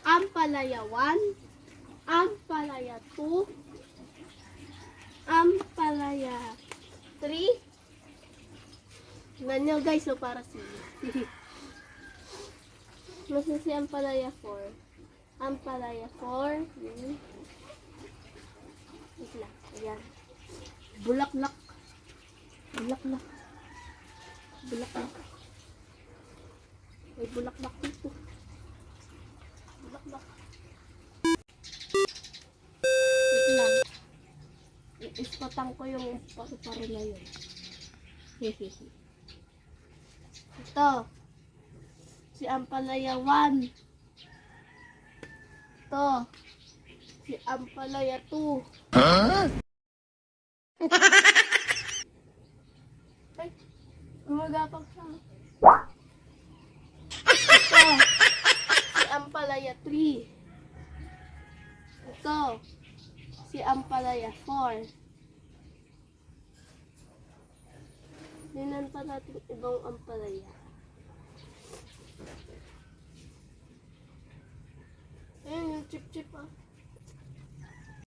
Ampalaya 1, Ampalaya 2, Ampalaya 3. Tignan nyo guys, so para si Nasa si Ampalaya 4. Ampalaya 4. Wait lang. Ayan. Bulaklak. Bulaklak. Bulaklak. May bulaklak dito. Bulaklak. Wait lang. Ispatang ko yung paru-paro na yun. Hehehe. Ito. Si Ampalaya 1. Ito. Si Ampalaya 2. Ay, gumagapang siya. Ito. Si Ampalaya 3. Ito. Si Ampalaya 4. Tingnan pa natin ibang ampalaya. Ayun yung chip-chip ah.